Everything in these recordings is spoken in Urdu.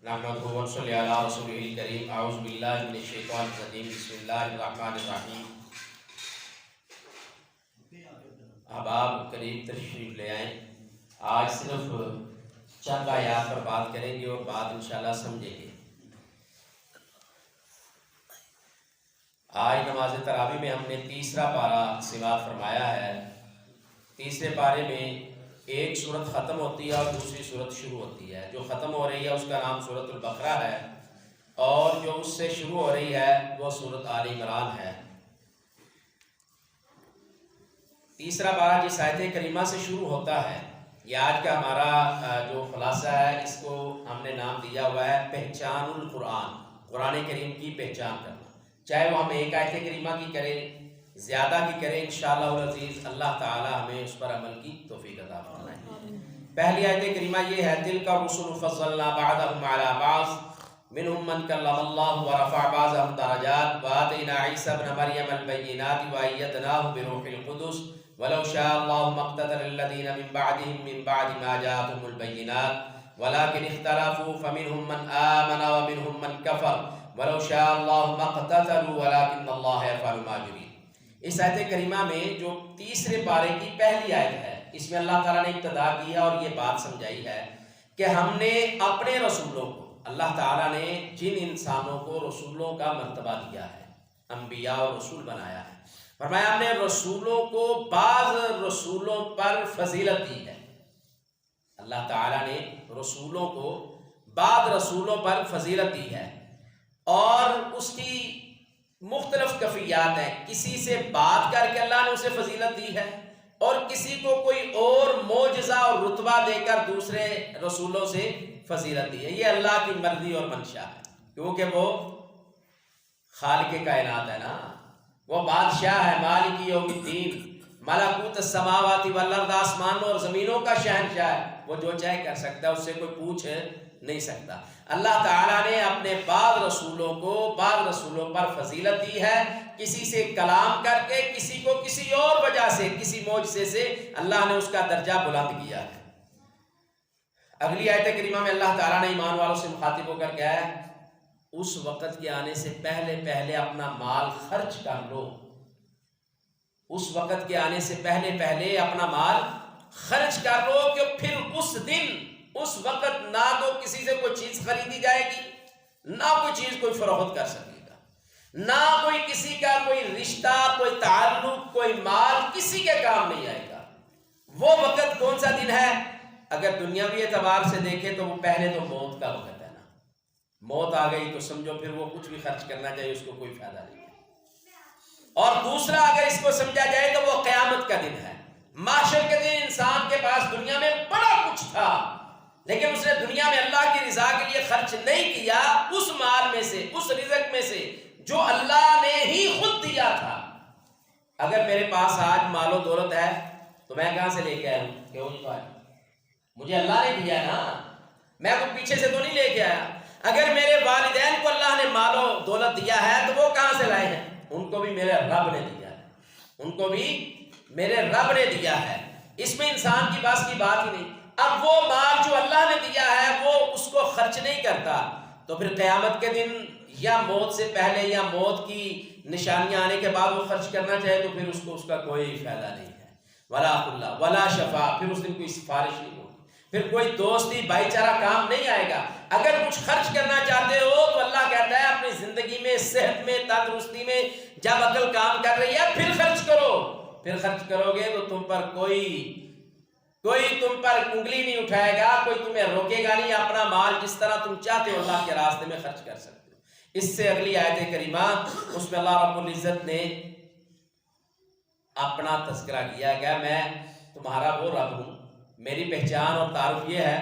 نحمدہ و نصلی علی رسولہ الکریم اعوذ باللہ من الشیطان الرجیم بسم اللہ الرحمن الرحیم۔ احباب قریب تشریف لے آئیں۔ آج صرف چند آیات پر بات کریں گے اور بات انشاءاللہ سمجھیں گے۔ آج نماز تراویح میں ہم نے تیسرا پارہ سماعت فرمایا ہے۔ تیسرے پارے میں ایک سورت ختم ہوتی ہے اور دوسری سورت شروع ہوتی ہے۔ جو ختم ہو رہی ہے اس کا نام سورت البقرہ ہے اور جو اس سے شروع ہو رہی ہے وہ سورت آل عمران ہے۔ تیسرا پارہ جس آیت کریمہ سے شروع ہوتا ہے، یہ آج کا ہمارا جو خلاصہ ہے، اس کو ہم نے نام دیا ہوا ہے پہچان القرآن، قرآن کریم کی پہچان کرنا۔ چاہے وہ ہم ایک آیت کریمہ کی کریں، زیادہ کی کریں، انشاءاللہ العزیز اللہ تعالی ہمیں اس پر عمل کی توفیق عطا فرمائے۔ پہلی آیت کریمہ یہ ہے تِلْكَ الرُّسُلُ فَضَّلْنَا بَعْضَهُمْ عَلَى بَعْضٍ مِّنْهُمْ مَنْ كَلَّمَ اللَّهُ وَرَفَعَ بَعْضَهُمْ دَرَجَاتٍ وَآتَيْنَا عِيسَى ابْنَ مَرْيَمَ الْبَيِّنَاتِ وَأَيَّدْنَاهُ بِرُوحِ الْقُدُسِ وَلَوْ شَاءَ اللَّهُ مَا اقْتَتَلَ الَّذِينَ مِن بَعْدِهِم مِّن بَعْدِ مَا جَاءَتْهُمُ الْبَيِّنَاتُ وَلَٰكِنِ اخْتَلَفُوا فَمِنْهُم مَّنْ آمَنَ وَمِنْهُم مَّنْ كَفَرَ وَلَوْ شَاءَ اللَّهُ مَا اقْتَتَلُوا وَلَٰكِنَّ اللَّهَ يَفْعَلُ مَا يُرِيدُ۔ اس آیت کریمہ میں جو تیسرے پارے کی پہلی آیت ہے، اس میں اللہ تعالیٰ نے ابتدا کی ہے اور یہ بات سمجھائی ہے کہ ہم نے اپنے رسولوں کو، اللہ تعالیٰ نے جن انسانوں کو رسولوں کا مرتبہ دیا ہے، انبیاء اور رسول بنایا ہے، فرمایا ہم نے رسولوں کو بعض رسولوں پر فضیلت دی ہے۔ اللہ تعالیٰ نے رسولوں کو بعض رسولوں پر فضیلت دی ہے اور اس کی مختلف کیفیات ہیں۔ کسی سے بات کر کے اللہ نے اسے فضیلت دی ہے اور کسی کو کوئی اور معجزہ اور رتبہ دے کر دوسرے رسولوں سے فضیلت دی ہے۔ یہ اللہ کی مرضی اور منشا ہے، کیونکہ وہ خالق کائنات ہے نا، وہ بادشاہ ہے، مالک یوم الدین، ملکوت السماوات والارض، آسمانوں اور زمینوں کا شہنشاہ ہے، وہ جو چاہے کر سکتا ہے، اس سے کوئی پوچھ نہیں سکتا۔ اللہ تعالیٰ نے اپنے بعض رسولوں کو بعض رسولوں پر فضیلت دی ہے، کسی سے کلام کر کے، کسی کو کسی اور وجہ سے، کسی معجزے سے اللہ نے اس کا درجہ بلند کیا ہے۔ اگلی آیت کریمہ میں اللہ تعالیٰ نے ایمان والوں سے مخاطب ہو کر کہا ہے اس وقت کے آنے سے پہلے اپنا مال خرچ کر لو۔ اس وقت کے آنے سے پہلے اپنا مال خرچ کر لو کہ پھر اس دن اس وقت نہ تو کسی سے کوئی چیز خریدی جائے گی، نہ کوئی چیز کوئی فروخت کر سکے گا، نہ کوئی کسی کا کوئی رشتہ، کوئی تعلق، کوئی مال کسی کے کام نہیں آئے گا۔ وہ وقت کون سا دن ہے؟ اگر دنیاوی اعتبار سے دیکھیں تو وہ پہلے تو موت کا وقت ہے نا، موت آ گئی تو سمجھو پھر وہ کچھ بھی خرچ کرنا چاہیے اس کو کوئی فائدہ نہیں ہے۔ اور دوسرا اگر اس کو سمجھا جائے تو وہ قیامت کا دن ہے، محشر کے دن انسان کے پاس دنیا میں بڑا کچھ تھا لیکن اس نے دنیا میں اللہ کی رضا کے لیے خرچ نہیں کیا، اس مال میں سے، اس رزق میں سے جو اللہ نے ہی خود دیا تھا۔ اگر میرے پاس آج مال و دولت ہے تو میں کہاں سے لے کے آیا ہوں؟ کیوں نہیں پایا؟ مجھے اللہ نے دیا نا، میں کو پیچھے سے تو نہیں لے کے آیا۔ اگر میرے والدین کو اللہ نے مال و دولت دیا ہے تو وہ کہاں سے لائے ہیں؟ ان کو بھی میرے رب نے دیا ہے، ان کو بھی میرے رب نے دیا ہے۔ اس میں انسان کی بس کی بات ہی نہیں۔ اب وہ مال جو اللہ نے دیا ہے وہ اس کو خرچ نہیں کرتا تو پھر قیامت کے دن یا موت سے پہلے یا موت کی نشانیاں آنے کے بعد وہ خرچ کرنا چاہے تو پھر اس کو اس کا کوئی فائدہ نہیں ہے۔ ولا خلا ولا شفا، پھر اس دن کوئی سفارش نہیں ہوگی، پھر کوئی دوستی بھائی چارہ کام نہیں آئے گا۔ اگر کچھ خرچ کرنا چاہتے ہو تو اللہ کہتا ہے اپنی زندگی میں، صحت میں، تندرستی میں جب عقل کام کر رہی ہے پھر خرچ کرو۔ پھر خرچ کرو گے تو تم پر کوئی تم پر انگلی نہیں اٹھائے گا، کوئی تمہیں روکے گا نہیں، اپنا مال جس طرح تم چاہتے ہو اللہ کے راستے میں خرچ کر سکتے ہو۔ اس سے اگلی آیت کریمہ، اس میں اللہ رب العزت نے اپنا تذکرہ کیا کہ میں تمہارا وہ رب ہوں، میری پہچان اور تعارف یہ ہے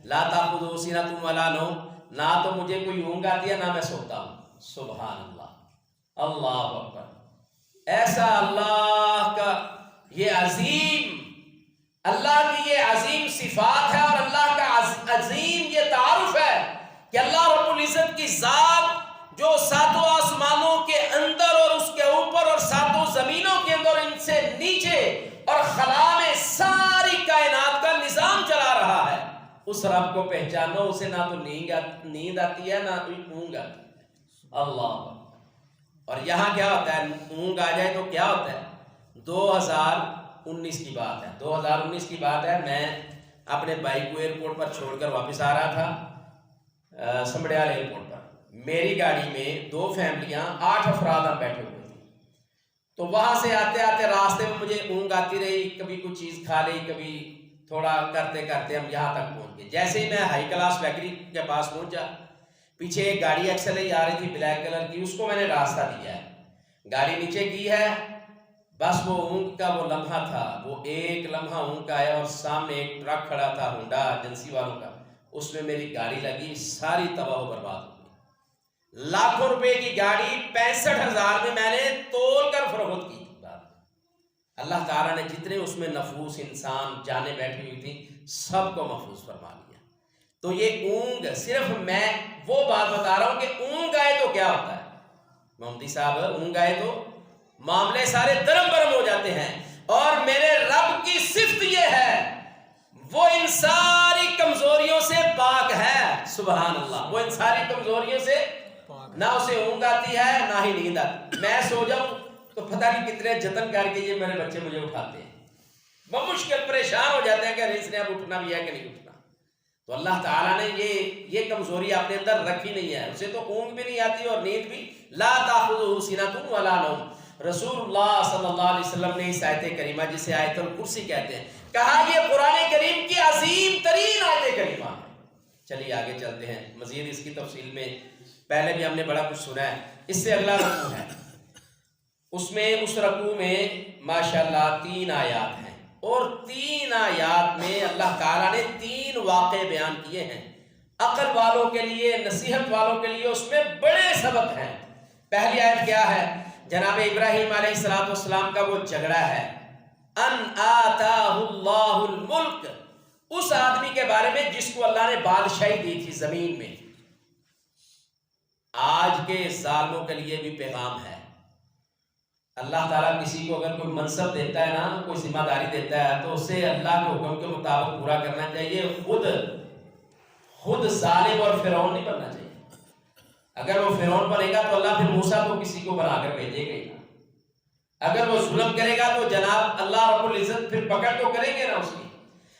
لا تأخذہ سنۃ ولا نوم، نہ تو مجھے کوئی اونگ آتی ہے نہ میں سوتا ہوں۔ سبحان اللہ، اللہ اکبر۔ ایسا اللہ کا یہ عظیم، اللہ کی یہ عظیم صفات ہے اور اللہ کا عظیم یہ تعارف ہے کہ اللہ رب العزت کی ذات جو ساتوں آسمانوں کے اندر اور اس کے اوپر اور ساتوں زمینوں کے اندر، ان سے نیچے اور خلا میں ساری کائنات کا نظام چلا رہا ہے، اس رب کو پہچانو، اسے نہ تو نیند آتی ہے نہ اونگ آتی ہے۔ اللہ، اور یہاں کیا ہوتا ہے، اونگ آ جائے تو کیا ہوتا ہے؟ 2019 کی بات ہے، 2019 کی بات ہے، میں اپنے بھائی کو ایئرپورٹ پر چھوڑ کر واپس آ رہا تھا سمبڑیال ایئرپورٹ پر۔ میری گاڑی میں 2 فیملیاں 8 افراد ہم بیٹھے ہوئے تھے، تو وہاں سے آتے آتے راستے میں مجھے اونگ آتی رہی، کبھی کچھ چیز کھا لی، کبھی تھوڑا کرتے کرتے ہم یہاں تک پہنچ گئے۔ جیسے ہی میں ہائی کلاس بیکری کے پاس پہنچا، پیچھے ایک گاڑی ایکسل ہی آ رہی تھی بلیک کلر کی، اس کو میں نے راستہ دیا ہے، گاڑی نیچے کی ہے، بس وہ اونگ کا وہ لمحہ تھا، وہ ایک لمحہ اونگ کا آیا اور سامنے ایک ٹرک کھڑا تھا ہونڈا ایجنسی والوں کا، اس میں میری گاڑی لگی، ساری تباہ و برباد ہو گئی۔ لاکھوں روپے کی گاڑی 65,000 میں نے تول کر فروخت کی۔ اللہ تعالیٰ نے جتنے اس میں نفوس انسان جانیں بیٹھی ہوئی تھی سب کو محفوظ فرما لیا۔ تو یہ اونگ، صرف میں وہ بات بتا رہا ہوں کہ اونگ آئے تو کیا ہوتا ہے محمدی صاحب، اونگ آئے تو معاملے سارے درم برم ہو جاتے ہیں۔ اور میرے رب کی صفت یہ ہے، وہ ان ساری کمزوریوں سے پاک ہے، سبحان اللہ، وہ ان ساری کمزوریوں سے، نہ اسے اونگ آتی ہے نہ ہی نیند آتی۔ میں سو جاؤں تو پتہ نہیں کتنے جتن کر کے یہ میرے بچے مجھے اٹھاتے ہیں، وہ مشکل پریشان ہو جاتے ہیں کہ اس نے اب اٹھنا بھی ہے کہ نہیں اٹھنا۔ تو اللہ تعالیٰ نے یہ کمزوری اپنے اندر رکھی نہیں ہے، اسے تو اونگ بھی نہیں آتی اور نیند بھی، لا تاخذہ سنۃ ولا نوم۔ رسول اللہ صلی اللہ علیہ وسلم نے اس آیت کریمہ جسے آیت الکرسی کہتے ہیں، کہا یہ قرآن کریم کی عظیم ترین آیت کریمہ ہے۔ چلیے آگے چلتے ہیں، مزید اس کی تفصیل میں پہلے بھی ہم نے بڑا کچھ سنا ہے۔ اس سے اگلا رکوع ہے، اس رکوع میں ماشاءاللہ 3 آیات ہیں، اور 3 آیات میں اللہ تعالیٰ نے 3 واقعے بیان کیے ہیں، عقل والوں کے لیے، نصیحت والوں کے لیے اس میں بڑے سبق ہیں۔ پہلی آیت کیا ہے؟ جناب ابراہیم علیہ السلام کا وہ جھگڑا ہے، ان آتاہ اللہ الملک، اس آدمی کے بارے میں جس کو اللہ نے بادشاہی دی تھی زمین میں۔ آج کے ظالموں کے لیے بھی پیغام ہے، اللہ تعالیٰ کسی کو اگر کوئی منصب دیتا ہے نا، کوئی ذمہ داری دیتا ہے تو اسے اللہ کے حکم کے مطابق پورا کرنا چاہیے، خود ظالم اور فرعون نہیں بننا چاہیے۔ اگر وہ فرعون بنے گا تو اللہ پھر موسیٰ کو کسی کو بنا کر بھیجے گا ہی نا۔ اگر وہ ظلم کرے گا تو جناب اللہ رب العزت پھر پکڑ تو کریں گے نا اس کی۔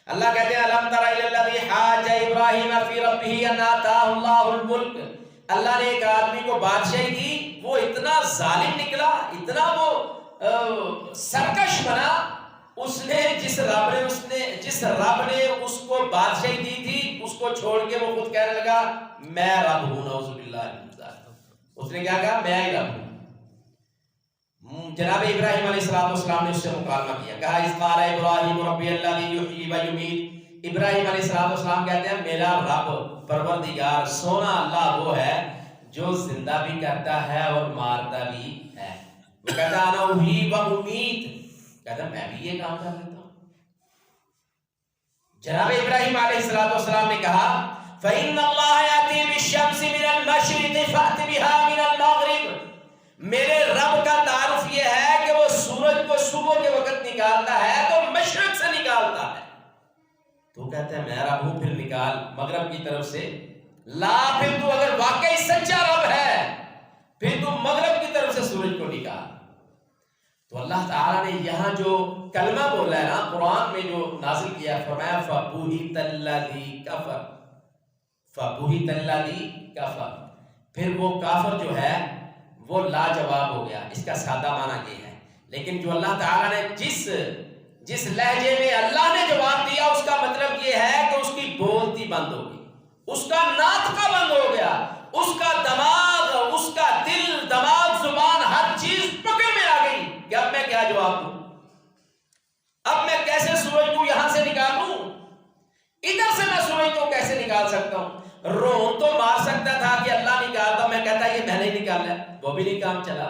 اللہ کہتے ہیں الم تر الی الذی حاج ابراہیم فی ربہ ان آتاہ اللہ الملک، اللہ نے ایک آدمی کو بادشاہی دی، وہ اتنا ظالم نکلا، اتنا وہ سرکش بنا، اس نے جس رب نے اس کو بادشاہی دی تھی اس کو چھوڑ کے وہ خود کہنے لگا میں رب ہوں، نعوذ باللہ من ذالک۔ اس نے کیا کہا؟ میں ہی رب ہوں۔ جناب ابراہیم علیہ السلام نے اس سے مکالمہ کیا، کہا اذ قال ابراہیم ربی الذی یحیی و یمیت، ابراہیم علیہ السلام کہتے ہیں میرا رب پروردگار سونا اللہ وہ ہے جو زندہ بھی کرتا ہے اور مارتا بھی ہے۔ وہ کہتا ہے انا احیی و امیت، کہتا ہے میں بھی یہ کام کر لیتا ہوں۔ جناب ابراہیم علیہ السلام نے کہا فإن اللہ یأتی بالشمس من المشرق فأت بها من المغرب، میرے رب کا تعارف یہ ہے کہ وہ سورج کو صبح کے وقت نکالتا ہے تو مشرق سے نکالتا ہے۔ تو کہتا ہے میں رب ہوں، پھر نکال مغرب کی طرف سے لا، پھر تو اگر واقعی سچا رب ہے پھر تو مغرب کی طرف سے سورج کو نکال۔ تو اللہ تعالیٰ نے یہاں جو کلمہ بولا ہے نا قرآن میں جو نازل کیا، فرمایا فَبُهِتَ الَّذِي كَفَرَ، فَبُهِتَ الَّذِي كَفَرَ، پھر وہ کافر جو ہے وہ لاجواب ہو گیا۔ اس کا سادہ معنی یہ ہے، لیکن جو اللہ تعالیٰ نے جس لہجے میں اللہ نے جواب دیا اس کا مطلب یہ ہے کہ اس کی بولتی بند ہو گئی، اس کا ناطقہ بند ہو گیا، اس کا دماغ، اس کا دل، دماغ، زبان، ہر چیز پکڑ میں آ گئی کہ اب میں کیا جواب دوں، اب میں کیسے سورج کو یہاں سے نکالوں، ادھر سے میں سورج کو کیسے نکال سکتا ہوں۔ روح تو مار سکتا تھا کہ اللہ نکالتا، میں کہتا یہ میں نے نکالا، وہ بھی نہیں کام چلا۔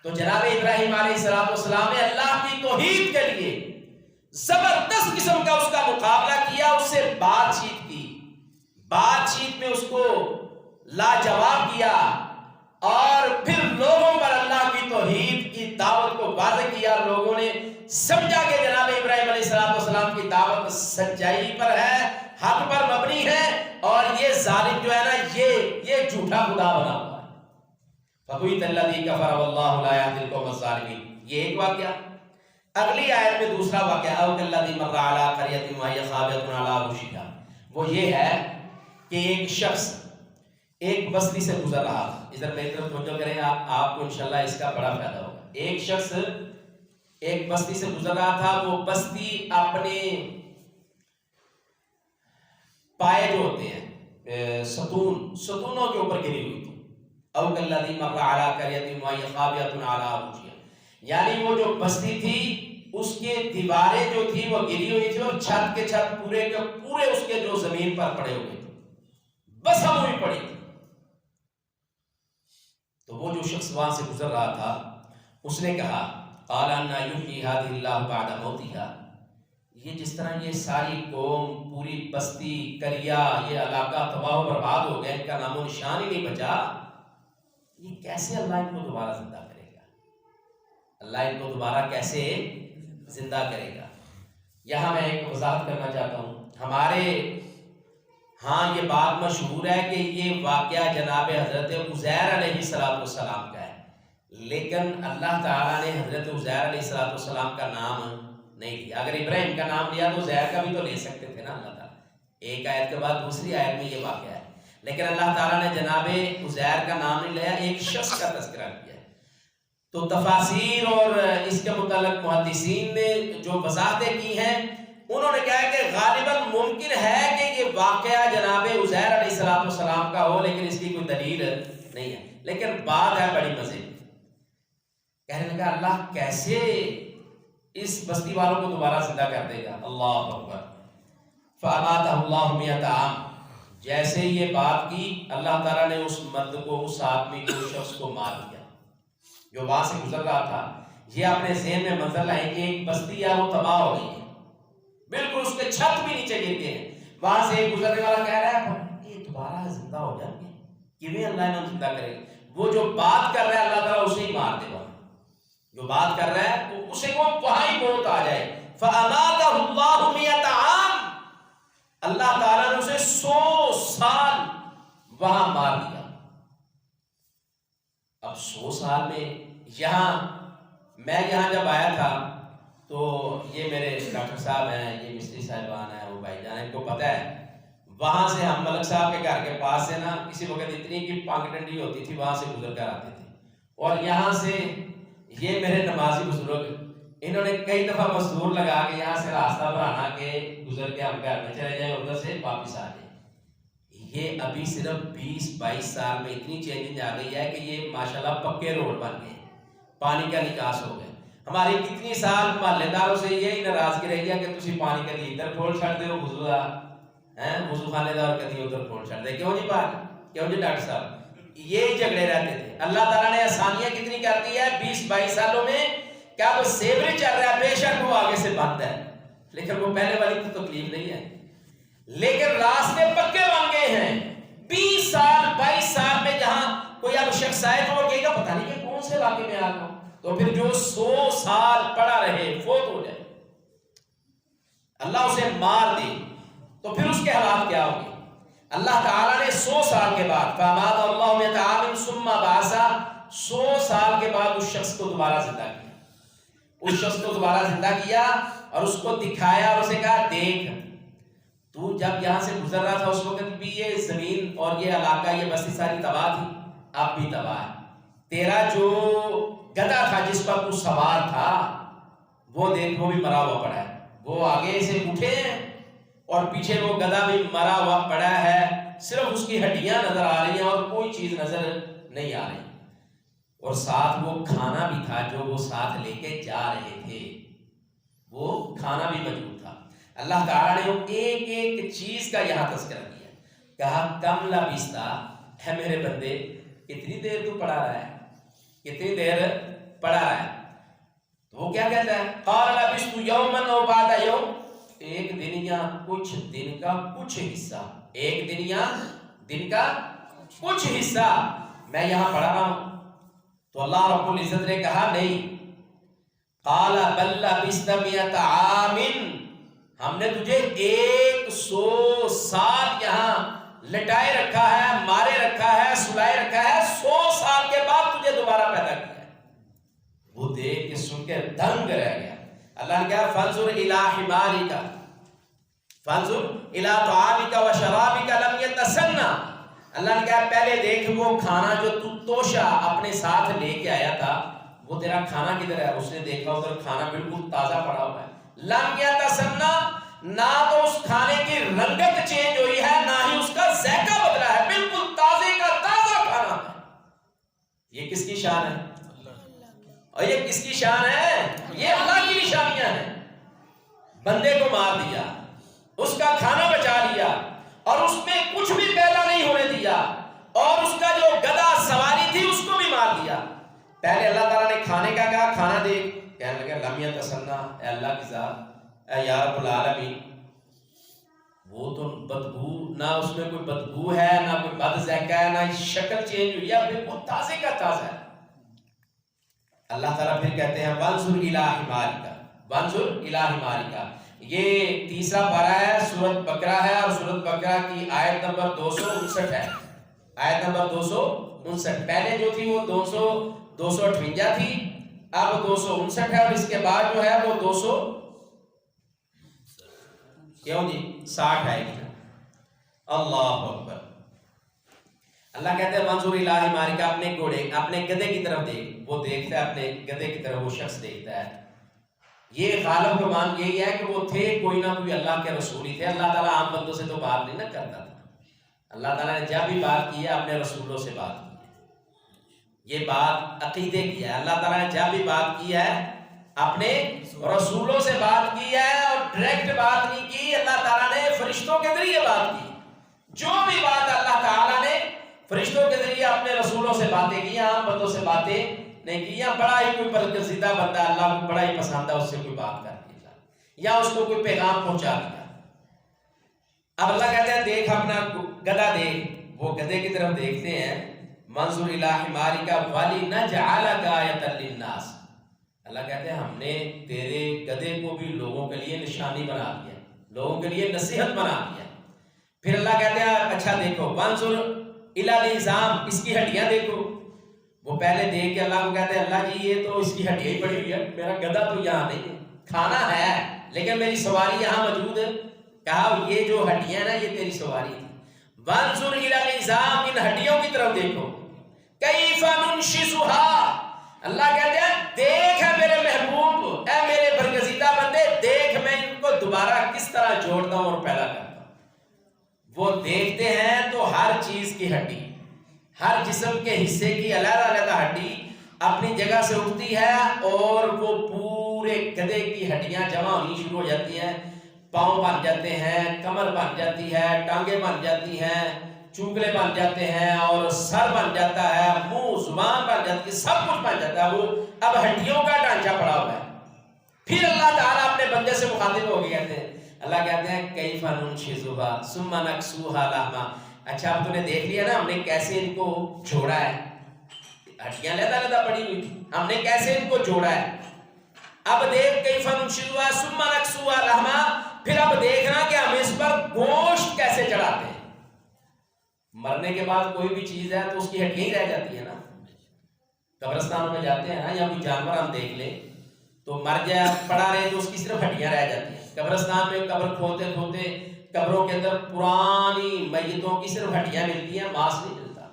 تو جناب ابراہیم علیہ السلام نے اللہ کی توحید کے لیے زبردست قسم کا اس کا مقابلہ کیا، اس سے بات چیت کی، بات چیت میں اس کو لاجواب کیا، اور پھر لوگوں پر اللہ کی توحید کی دعوت کو واضح کیا۔ لوگوں نے سمجھا کہ جناب ابراہیم علیہ السلام کی دعوت سچائی پر ہے، حق پر مبنی ہے، اور یہ ظالم جو ہے نا یہ جھوٹا خدا بنا ہوا ہے۔ فَبُهِتَ الَّذِي كَفَرَ وَاللَّهُ لَا يَهْدِي الْقَوْمَ الظَّالِمِينَ، یہ ایک واقعہ۔ اگلی آیت میں دوسرا واقعہ أَوْ كَالَّذِي مَرَّ عَلَىٰ قَرْيَةٍ وَهِيَ خَاوِيَةٌ عَلَىٰ عُرُوشِهَا، وہ یہ ہے کہ ایک شخص ایک بستی سے گزر رہا تھا۔ ادھر میری طرف توجہ کریں، آپ کو انشاءاللہ اس کا بڑا فائدہ ہوگا۔ ایک شخص ایک بستی سے گزر رہا تھا، وہ بستی اپنے پائے جو ہوتے ہیں ستونوں کے اوپر گری ہوئی تھی۔ أَوْ كَالَّذِي مَرَّ عَلَىٰ قَرْيَةٍ وَهِيَ خَاوِيَةٌ عَلَىٰ عُرُوشِهَا، یعنی وہ جو بستی تھی اس کے دیواریں جو تھی وہ گری ہوئی تھی، اور چھت کے چھت پورے کے پورے اس کے جو زمین پر پڑے ہوئے تھے، بسم ہوئی پڑی تھی۔ تو وہ جو شخص وہاں سے گزر رہا تھا اس نے کہا قَالَ أَنَّىٰ يُحْيِي هَٰذِهِ اللَّهُ بَعْدَ مَوْتِهَا، یہ جس طرح یہ ساری قوم، پوری بستی، قریہ، یہ علاقہ تباہ و برباد ہو گئے، ان کا نام و نشان ہی نہیں بچا، یہ کیسے اللہ ان کو دوبارہ زندہ کرے گا؟ اللہ ان کو دوبارہ کیسے زندہ کرے گا؟ یہاں میں ایک وضاحت کرنا چاہتا ہوں۔ ہمارے ہاں یہ بات مشہور ہے کہ یہ واقعہ جناب حضرت عزیر علیہ السلام کا ہے، لیکن اللہ تعالیٰ نے حضرت عزیر علیہ السلام کا نام نہیں لیا۔ اگر ابراہیم کا نام لیا تو عزیر کا بھی تو لے سکتے تھے نا اللہ تعالیٰ، ایک آیت کے بعد دوسری آیت میں یہ واقعہ ہے، لیکن اللہ تعالیٰ نے جناب عزیر کا نام نہیں لیا، ایک شخص کا تذکرہ کیا ہے۔ تو تفاسیر اور اس کے متعلق محدثین نے جو وضاحتیں کی ہیں، انہوں نے کہا کہ غالباً ممکن ہے کہ یہ واقعہ جناب عزیر علیہ السلام کا ہو، لیکن اس کی کوئی دلیل نہیں ہے۔ لیکن بات ہے بڑی مزے کی، کہنے لگا اللہ کیسے اس بستی والوں کو دوبارہ زندہ کر دے گا؟ اللہ اکبر۔ فَأَمَاتَهُ اللَّهُ مِئَةَ عَامٍ، جیسے یہ بات کی اللہ تعالیٰ نے اس مرد کو، اس آدمی کو، اس شخص کو مار دیا جو وہاں سے گزر رہا تھا۔ یہ اپنے ذہن میں منظر لائیں کہ ایک بستی ہے وہ تباہ ہو گئی ہے، بالکل اس کے چھت بھی نیچے گر گئے ہیں، وہاں سے ایک گزرنے والا کہہ رہا ہے یہ دوبارہ زندہ ہو جائیں گے، کیویں اللہ انہیں زندہ کرے گا؟ وہ جو بات کر رہا ہے اللہ تعالیٰ اسے ہی مار دے گا، جو بات کر رہا ہے اسے وہ وہاں ہی موت آ جائے۔ فَأَمَاتَهُ اللَّهُ مِئَةَ عَامٍ، اللہ تعالیٰ نے اسے 100 سال وہاں مار دیا۔ اب 100 سال میں میں یہاں جب آیا تھا تو یہ میرے ڈاکٹر صاحب ہیں، یہ مستری صاحبان ہیں، وہ بھائی جان، ان کو پتہ ہے وہاں سے ہم ملک صاحب کے گھر کے پاس سے نا کسی وقت اتنی کی پانک ڈنڈی ہوتی تھی، وہاں سے گزر کر آتے تھے، اور یہاں سے یہ میرے نمازی بزرگ انہوں نے کئی دفعہ مزدور لگا کے یہاں سے راستہ بنانا کہ گزر کے ہم گھر میں چلے جائیں، ادھر سے واپس آ جائیں۔ یہ ابھی صرف 20-22 سال میں اتنی چینجنگ آ گئی ہے کہ یہ ماشاءاللہ پکے روڈ بن گئے، پانی کا نکاس ہو گیا۔ ہماری کتنی سال محلے داروں سے یہی ناراضگی رہی ہے کہ تسی پانی کدی ادھر کھول چھڑ دے ہو، وضو خانے دار کدی ادھر کھول چھڑ دے، کیوں جی پاک، کیوں جی ڈاکٹر صاحب، یہی جھگڑے رہتے تھے۔ اللہ تعالیٰ نے آسانیاں کتنی کر دی ہے 20-22 سالوں میں، کیا وہ سیوری چل رہا ہے، بے شک وہ آگے سے بند ہے، لیکن وہ پہلے والی تو تکلیف نہیں ہے، لیکن راستے پکے بن گئے ہیں۔ 20 سال 22 سال میں جہاں کوئی اب شخص آئے تو وہ کہے گا پتہ نہیں کہ کون سے علاقے میں آ گیا، تو پھر جو 100 سال پڑا رہے فوت ہو جائے، اللہ اسے مار دے، تو پھر اس کے حالات کیا ہوں گے؟ اللہ تعالیٰ نے 100 سال کے بعد فَأَمَاتَهُ اللَّهُ مِئَةَ عَامٍ ثُمَّ بَعَثَهُ، 100 سال کے بعد اس شخص کو دوبارہ زندہ کیا، اس شخص کو دوبارہ زندہ کیا اور اس کو دکھایا اور اسے کہا دیکھ تو جب یہاں سے گزر رہا تھا اس وقت بھی یہ زمین اور یہ علاقہ، یہ بستی ساری تباہ تھی، اب بھی تباہ ہے، تیرا جو گدھا تھا جس پر تو سوار تھا وہ دیکھ وہ بھی مرا ہوا پڑا ہے، وہ آگے سے اٹھے ہیں اور پیچھے وہ گدھا بھی مرا ہوا پڑا ہے، صرف اس کی ہڈیاں نظر آ رہی ہیں اور کوئی چیز نظر نہیں آ رہی، اور ساتھ وہ کھانا بھی تھا جو وہ ساتھ لے کے جا رہے تھے، وہ کھانا بھی موجود تھا۔ اللہ تعالیٰ نے وہ ایک ایک چیز کا یہاں تذکرہ کیا، کہا کم لبثت، ہے میرے بندے کتنی دیر تو پڑھا رہا ہے، کتنی دیر پڑھا رہا ہے؟ تو وہ کیا کہتا ہے؟ قال لبثت یوما او بعد یوم، ایک دن یا کچھ دن کا کچھ حصہ، ایک دن یا دن کا کچھ حصہ میں یہاں پڑھا رہا ہوں۔ تو اللہ رب العزت نے کہا نہیں، قال بل لبثت 100 عام، ہم نے تجھے 100 سال یہاں لٹائے رکھا ہے، مارے رکھا ہے، سلائے رکھا ہے، 100 سال کے بعد تجھے دوبارہ پیدا کیا ہے۔ وہ دیکھ کے سن کے دنگ رہ گیا۔ اللہ نے کہا فانظر الی حمارک فانظر الی طعامک و شرابک لم یتسنى۔ اللہ نے کہا پہلے دیکھ وہ کھانا جو تو توشہ اپنے ساتھ لے کے آیا تھا، وہ تیرا کھانا کدھر ہے؟ اس نے دیکھا ادھر کھانا بالکل تازہ پڑا ہوا ہے۔ لم یتسنى، نہ تو اس کھانے کی رنگت چینج ہوئی ہے، نہ ہی اس کا ذائقہ بدلا ہے، بالکل تازے کا تازہ کھانا ہے۔ یہ کس کی شان ہے؟ اور یہ کس کی شان ہے؟ یہ اللہ کی نشانیاں ہیں۔ بندے کو مار دیا، اس کا کھانا بچا لیا، اور اس میں کچھ بھی پیدا نہیں ہونے دیا، اور اس کا جو گدھا سواری تھی اس کو بھی مار دیا۔ پہلے اللہ تعالیٰ نے کھانے کا کہا کھانا دیکھ، کہنے لگا لم یتسنى، اے اللہ کی ذات، اے یا رب العالمین، وہ تو بدبو، نہ اس میں کوئی بدبو ہے، نہ کوئی بد ذائقہ ہے، نہ شکل چینج ہوئی ہے، بالکل تازے کا تازہ ہے۔ اللہ تعالیٰ پھر کہتے ہیں وانظر الی حمارک وانظر الی حمارک۔ یہ تیسرا پارہ ہے، سورۃ بقرہ ہے، اور سورۃ بقرہ کی آیت نمبر 259 ہے، آیت نمبر 259۔ پہلے جو تھی وہ 258 تھی، اب 259 ہے، اور اس کے بعد جو ہے وہ 200 کیوں جی 60 ہے۔ اللہ اکبر۔ اللہ کہتے ہیں منظور الہی مارکا، اپنے گھوڑے اپنے گدھے کی طرف دیکھ، وہ دیکھتا ہے اپنے گدھے کی طرف، وہ شخص دیکھتا ہے۔ یہ غالب گمان یہی ہے کہ وہ تھے کوئی نہ کوئی اللہ کے رسول ہی تھے۔ اللہ تعالیٰ عام بندوں سے تو بات نہیں نہ کرتا تھا، اللہ تعالیٰ نے جب بھی بات کی ہے اپنے رسولوں سے بات کی ہے۔ یہ بات عقیدے کی ہے، اللہ تعالیٰ نے جب بھی بات کی ہے اپنے رسولوں سے بات کی ہے، اور ڈائریکٹ بات نہیں کی، اللہ تعالیٰ نے فرشتوں کے ذریعے بات کی۔ جو بھی بات اللہ تعالیٰ نے فرشتوں کے ذریعے اپنے رسولوں سے باتیں کی، عام بندوں سے باتیں نہیں کی، یا بڑا ہی کوئی برگزیدہ بندہ اللہ کو بڑا ہی پسند ہے اس سے کوئی بات کر دیا یا اس کو کوئی پیغام پہنچا دیا۔ اب اللہ کہتے ہیں دیکھ اپنا گدھا دیکھ، وہ گدھے کی طرف دیکھتے ہیں، منظور الی حمارک ولنجعلک آیۃ للناس۔ اللہ کہتے ہیں ہم نے تیرے گدھے کو بھی لوگوں کے لیے نشانی بنا دیا، لوگوں کے لیے نصیحت بنا دیا۔ پھر اللہ کہتے ہیں اچھا دیکھو وانظر الی العظام، اس کی ہڈیاں دیکھو۔ وہ پہلے دیکھ کے اللہ کو کہتے ہیں اللہ جی یہ تو اس کی ہڈیاں ہی پڑی ہوئی ہے، میرا گدھا تو یہاں نہیں ہے، کھانا ہے لیکن میری سواری یہاں موجود ہے۔ کہا یہ جو ہڈیاں نا یہ تیری سواری تھی۔ وانظر الی العظام، ان ہڈیوں کی طرف دیکھو، کیف ننشزها، اللہ کہتے ہیں دیکھ ہے میرے محبوب، اے میرے برگزیدہ بندے، دیکھ میں ان کو دوبارہ کس طرح جوڑتا ہوں اور پیدا کرتا ہوں۔ وہ دیکھتے ہیں تو ہر چیز کی ہڈی، ہر جسم کے حصے کی علیحدہ علیحدہ ہڈی اپنی جگہ سے اٹھتی ہے، اور وہ پورے گدھے کی ہڈیاں جمع ہونی شروع ہو جاتی ہیں، پاؤں بن جاتے ہیں، کمر بن جاتی ہے، ٹانگیں بن جاتی ہیں، چونکلے بن جاتے ہیں، اور سر بن جاتا ہے، منہ زبان بن جاتی ہے، سب کچھ بن جاتا ہے۔ وہ اب ہڈیوں کا ڈھانچہ پڑا ہوا ہے۔ پھر اللہ تعالیٰ اپنے بندے سے مخاطب ہو کے کہتے ہیں، اللہ کہتے ہیں کیف ننشزها ثم نکسوها لحما، اچھا اب تو نے دیکھ لیا نا ہم نے کیسے ان کو جوڑا ہے، ہڈیاں علیحدہ علیحدہ پڑی ہوئی تھی، ہم نے کیسے ان کو جوڑا ہے۔ اب دیکھ کیف ننشزها ثم نکسوها لحما، پھر اب دیکھنا کہ ہم اس پر گوشت کیسے چڑھاتے ہیں۔ مرنے کے بعد کوئی بھی چیز ہے تو اس کی ہڈیاں ہی رہ جاتی ہے نا۔ قبرستانوں میں جاتے ہیں نا، یا کوئی جانور ہم دیکھ لیں تو مر جائے پڑا رہے تو اس کی صرف ہڈیاں رہ جاتی ہیں۔ قبرستان میں قبر کھودتے کھودتے قبروں کے اندر پرانی میتوں کی صرف ہڈیاں ملتی ہیں، ماس نہیں ملتا۔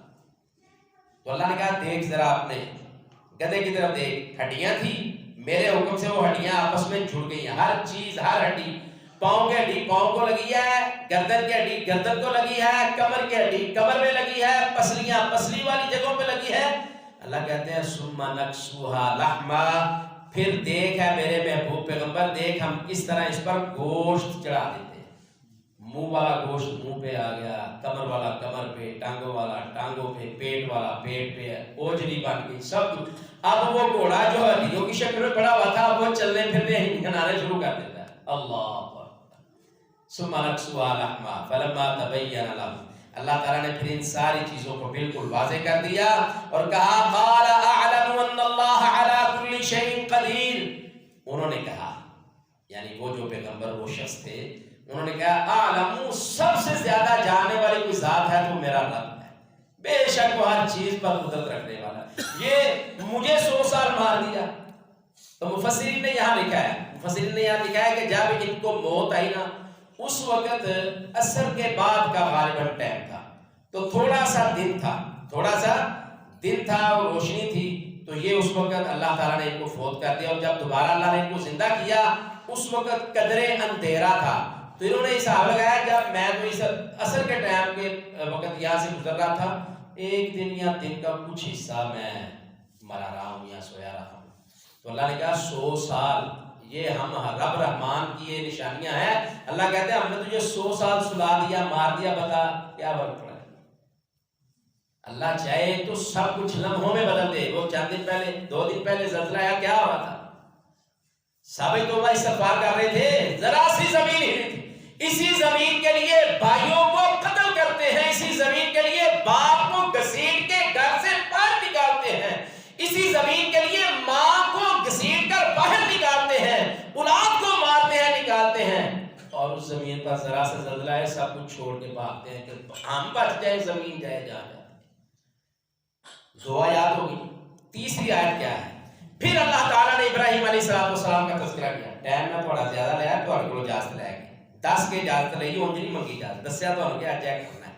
تو اللہ نے کہا دیکھ ذرا اپنے گدھے کی طرف دیکھ، ہڈیاں تھی، میرے حکم سے وہ ہڈیاں آپس میں جڑ گئی ہیں، ہر چیز ہر ہڈی، پاؤں کی ہڈی پاؤں کو لگی ہے، گردن کی ہڈی گردن کو لگی ہے، کمر کی ہڈی کمر میں لگی ہے، پسلیاں پسلی والی جگہوں پہ لگی ہے۔ اللہ کہتے ہیں ثم نکسوها لحما، پھر دیکھ ہے میرے محبوب پیغمبر، دیکھ ہم کس طرح اس پر گوشت چڑھا دیتے ہیں۔ منہ والا گوشت منہ پہ آ گیا، کمر والا کمر پہ، ٹانگوں والا ٹانگوں پہ، پیٹ والا پیٹ پہ، اوجری بن گئی، سب کچھ۔ اب وہ گھوڑا جو ہڈیوں کی شکل میں پڑا ہوا تھا وہ چلنے پھرنے ہنانے شروع کر دیتا ہے۔ اللہ ثم نکسوها لحما فلما تبین لهم، اللہ تعالیٰ نے پھر ان ساری چیزوں کو بالکل واضح کر دیا اور کہا قال اعلم ان اللہ علی کل شیء قدیر، انہوں نے کہا یعنی وہ جو پیغمبر وہ شخص تھے، انہوں نے کہا اعلم، سب سے زیادہ جاننے والی کوئی ذات ہے تو میرا رب ہے، بے شک وہ ہر چیز پر قدرت رکھنے والا، یہ مجھے 100 سال مار دیا۔ تو مفسرین نے یہاں لکھا ہے کہ جب ان کو موت آئی نا، اس وقت عصر کے بعد کا غالباً ٹائم تھا، تو تھوڑا سا دن تھا اور روشنی تھی، تو یہ اس وقت اللہ تعالیٰ نے ان کو فوت کر دیا، اور جب دوبارہ اللہ نے ان کو زندہ کیا اس وقت قدرے اندھیرا تھا، تو انہوں نے حساب لگایا جب میں تو اس عصر کے ٹائم کے وقت یہاں سے گزر رہا تھا، ایک دن یا دن کا کچھ حصہ میں مرا رہا ہوں یا سویا رہا ہوں۔ تو اللہ نے کہا 100 سال، یہ ہم رب رحمان کی یہ نشانیاں ہیں۔ اللہ کہتے ہیں ہم نے تجھے 100 سال سلا دیا، مار دیا، بتا کیا فرق پڑا ہے؟ اللہ چاہے تو سب کچھ لمحوں میں بدل دے۔ وہ چند دن پہلے 2 دن پہلے زلزلہ آیا، کیا ہو رہا تھا؟ سابق توبہ استغفار کر رہے تھے، ذرا سی زمین ہلی تھی، اسی زمین کے لیے بھائیوں کو قتل کرتے ہیں، اسی زمین کے لیے باپ کو گھسیٹ کے گھر سے باہر نکالتے ہیں، اسی زمین کے لیے ماں کو گھسیٹ کر باہر نکالتے ہیں، اولاد کو مارتے ہیں، نکالتے ہیں، اور اس زمین پر ذرا سا زلزلہ ہے سب کچھ چھوڑ کے بھاگتے ہیں کہ ہم بچ جائے، زمین جائے جہاں جائے۔ 2 آیات ہوگی، تیسری آیت کیا ہے؟ پھر اللہ تعالیٰ نے ابراہیم علیہ السلام کا تذکرہ کیا۔ ٹائم میں تھوڑا زیادہ لیا تو آپ کو اجازت لے گی 10 کے اجازت لئی ہوں نہیں منگی اجازت، دسیا تو ہم کیا چیک کرنا ہے۔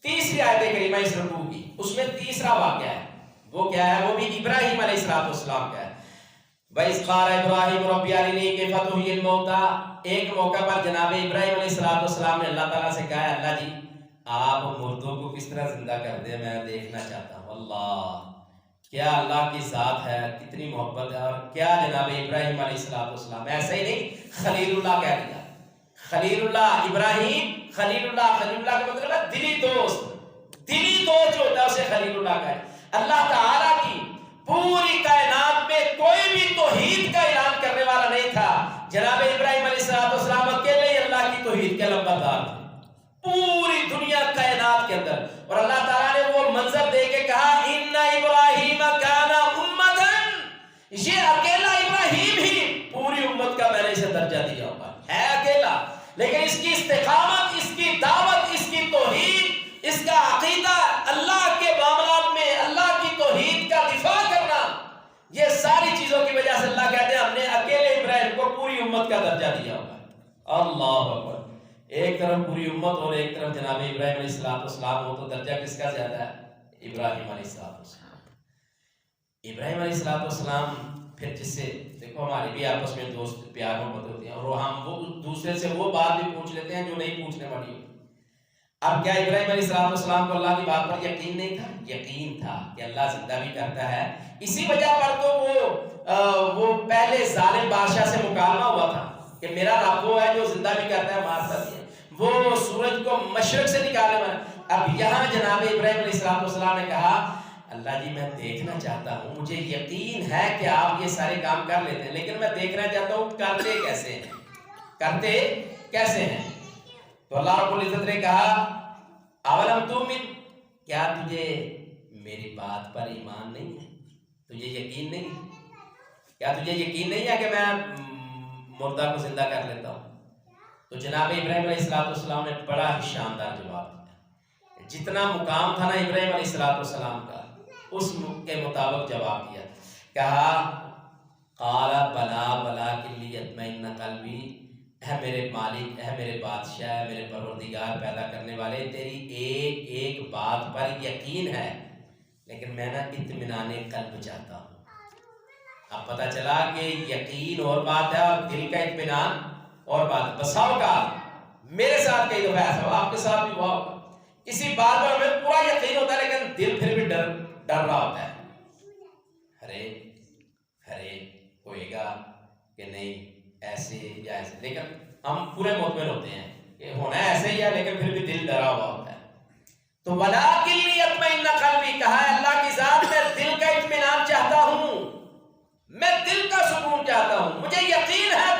تیسری آیت کریمہ اس رکوع کی، اس میں تیسرا واقعہ ہے، وہ کیا ہے؟ وہ بھی ابراہیم علیہ السلام کا ہے۔ وَإِذْ قَالَ إِبْرَاهِيمُ رَبِّ أَرِنِي كَيْفَ تُحْيِي الْمَوْتَىٰ، ایک موقع پر جناب ابراہیم علیہ السلام نے اللہ تعالیٰ سے کہا ہے اللہ جی آپ مردوں کو کس طرح زندہ کر دیں، میں دیکھنا چاہتا ہوں۔ اللہ، کیا اللہ کی ذات ہے، کتنی محبت ہے، اور کیا جناب ابراہیم علیہ السلام ایسے ہی نہیں خلیل اللہ کہہ دیا، خلیل اللہ ابراہیم، خلیل اللہ کا مطلب ہے دلی دوست جو ہوتا ہے اسے خلیل اللہ کہا ہے۔ اللہ تعالیٰ کی پوری کائنات میں کوئی بھی توحید کا اعلان کرنے والا نہیں تھا، جناب ابراہیم علیہ السلام اکیلے ہی اللہ کی توحید کے لمبردار تھے پوری دنیا کائنات کے اندر، اور اللہ تعالیٰ نے وہ منظر دے کے کہا ان ابراہیم کان امۃ، یہ اکیلا ابراہیم ہی پوری امت کا میں نے اسے درجہ دیا ہوا ہے، اکیلا، لیکن اس کی استقامت، اس کی دعوت، اس کی توحید، اس کا عقیدہ، اللہ کے معاملات میں اللہ کی توحید کا دفاع کرنا، یہ ساری چیزوں کی وجہ سے اللہ کہتے ہیں ہم نے اکیلے ابراہیم کو پوری امت کا درجہ دیا ہوا ہے۔ اللہ اکبر، ایک طرف پوری امت اور ایک طرف جناب ابراہیم علیہ السلام ہو، تو درجہ کس کا زیادہ ہے؟ ابراہیم علیہ السلام۔ ابراہیم علیہ السلام پھر جس سے دیکھو ہماری بھی آپس میں دوست پیار محبت ہوتی ہیں، اور ہم وہ دوسرے سے وہ بات بھی پوچھ لیتے ہیں جو نہیں پوچھنے والی ہوتی۔ اب کیا ابراہیم علیہ السلام کو اللہ کی بات پر یقین نہیں تھا؟ یقین تھا کہ اللہ زندہ بھی کرتا ہے، اسی وجہ پر تو وہ پہلے ظالم بادشاہ سے مکالمہ ہوا تھا کہ میرا رب وہ ہے جو زندہ بھی کرتا ہے، مارتا بھی ہے، وہ سورج کو مشرق سے نکالنے والا۔ اب یہاں جناب ابراہیم علیہ السلام نے کہا اللہ جی میں دیکھنا چاہتا ہوں، مجھے یقین ہے کہ آپ یہ سارے کام کر لیتے ہیں، لیکن میں دیکھنا چاہتا ہوں کرتے کیسے ہیں؟ تو اللہ رب العزت نے کہا اولم تؤمن، کیا تجھے میری بات پر ایمان نہیں ہے؟ تجھے یقین نہیں ہے؟ کیا تجھے یقین نہیں ہے کہ میں مردہ کو زندہ کر لیتا ہوں؟ تو جناب ابراہیم علیہ السلام نے بڑا ہی شاندار جواب دیا، جتنا مقام تھا نا ابراہیم علیہ السلام کا اس کے مطابق جواب دیا، کہا قال بلا ولکن لیطمئن قلبی، اے میرے مالک، اے میرے بادشاہ، اے میرے پروردگار پیدا کرنے والے، تیری ایک ایک بات پر یقین ہے، لیکن میں نا اطمینان قلب چاہتا ہوں۔ اب پتہ چلا کہ یقین اور بات ہے اور دل کا اطمینان اور بات۔ بساؤ کا میرے ساتھ کئی دفعہ ایسا ہوا، آپ کے ساتھ بھی ہوا ہوگا، کسی بات پر ہمیں پورا یقین ہوتا ہے لیکن دل پھر بھی ڈر رہا ہوتا ہے، ارے ہوئے گا کہ نہیں، ایسے یا ایسے، لیکن ہم پورے مطمئن ہوتے ہیں کہ ہونا ایسے ہی ہے، لیکن پھر بھی دل ڈرا ہوا ہوتا ہے۔ تو وَلَٰكِن لِيَطْمَئِنَّ قَلْبِي، کہا ہے اللہ کی ذات میں دل کا اطمینان چاہتا ہوں، میں دل کا سکون چاہتا ہوں، مجھے یقین ہے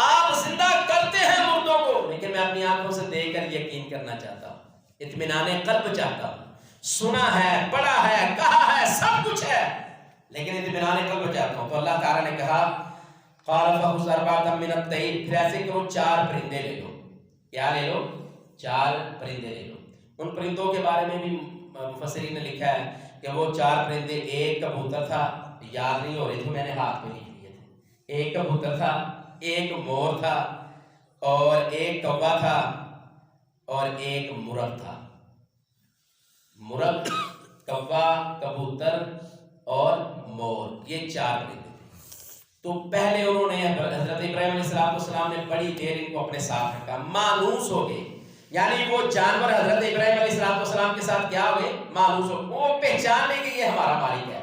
آپ زندہ کرتے ہیں مردوں کو، لیکن میں اپنی آنکھوں سے دیکھ کر یقین کرنا چاہتا ہوں، اطمینان قلب چاہتا ہوں۔ سنا ہے، پڑھا ہے، کہا ہے، سب کچھ ہے، لیکن اطمینان قلب چاہتا ہوں۔ تو اللہ تعالیٰ نے کہا قال فخذ أربعة من الطير، پھر ایسے کرو 4 پرندے لے لو. کیا لے لو؟ 4 پرندے لے لو. ان پرندوں کے بارے میں بھی مفسرین نے لکھا ہے کہ وہ 4 پرندے، ایک کبوتر تھا، یاد نہیں ہو رہے تھے میں نے ہاتھ میں لکھ لیے تھے. ایک کبوتر تھا، ایک مور تھا، اور ایک کوا تھا، اور ایک مرغ تھا. مرغ، کوا، کبوتر اور مور، یہ 4 پرندے تھے. تو پہلے انہوں نے حضرت ابراہیم علیہ السلام نے بڑی دیر ان کو اپنے ساتھ رکھا. مانوس ہو گئے، یعنی وہ جانور حضرت ابراہیم علیہ السلام کے ساتھ کیا ہوئے؟ مانوس ہو. وہ پہچانے کہ یہ ہمارا مالک ہے،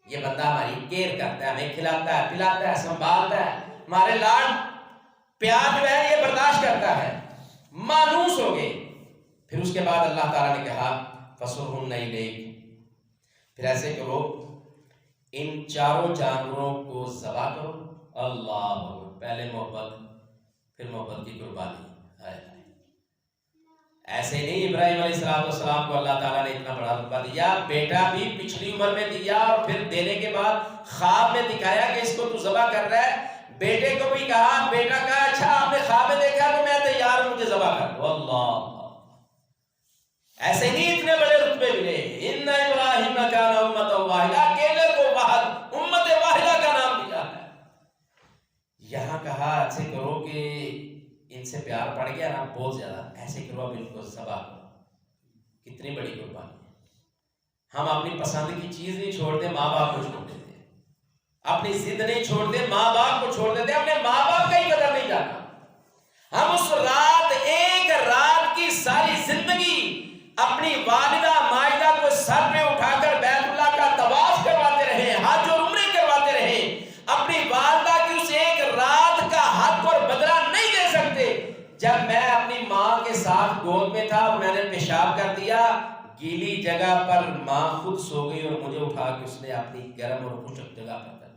یہ بندہ ہماری کیئر کرتا ہے، ہمیں کھلاتا ہے، پلاتا ہے، سنبھالتا ہے، ہمارے لاڈ پیار جو ہے یہ برداشت کرتا ہے. مانوس ہو گئے. پھر اس کے بعد اللہ تعالیٰ نے کہا فَصُرْهُنَّ إِلَيْكَ، پھر ایسے کرو ان 4 جانوروں کو ذبح کرو. اللہ اکبر، پہلے محبت، پھر محبت کی قربانی. ایسے نہیں ابراہیم علیہ السلام کو اللہ تعالیٰ نے اتنا بڑا رتبہ دیا، بیٹا بھی پچھلی عمر میں دیا، اور پھر دینے کے بعد خواب میں دکھایا کہ اس کو تو ذبح کر رہا ہے. بیٹے کو بھی کہا، بیٹا کہا اچھا آپ نے خواب میں دیکھا تو میں تیار ہوں، مجھے ذبح کر دو. اللہ، ایسے نہیں اتنے بڑے رتبے ملے. ان ابراہیم کان امۃ واحدہ، اکیلے کو واحد، امت واحدہ کا نام دیا ہے. یہاں کہا ایسے کرو کہ ان سے پیار پڑ گیا نا بہت زیادہ، ایسے کرو اب ان کو ذبح کرو. کتنی بڑی قربانی ہے. ہم اپنی پسند کی چیز نہیں چھوڑتے، ماں باپ کو چھوڑ دیتے ہیں. اپنی ضد نہیں چھوڑتے، ماں باپ کو چھوڑ دیتے. اپنے ماں باپ کا ہی قدر نہیں جانا. ہم اس رات، ایک رات کی ساری زندگی اپنی والدہ ماجدہ کو سر پہ اٹھا کر بیت اللہ کا طواف کرواتے رہے، حج اور عمرے کرواتے رہے. اپنی والدہ کی اس ایک رات کا حق اور بدلہ نہیں دے سکتے. جب میں اپنی ماں کے ساتھ گود میں تھا اور میں نے پیشاب کر دیا، گیلی جگہ پر ماں خود سو گئی اور مجھے اٹھا کے اس نے اپنی گرم اور خشک جگہ پر کر دیا.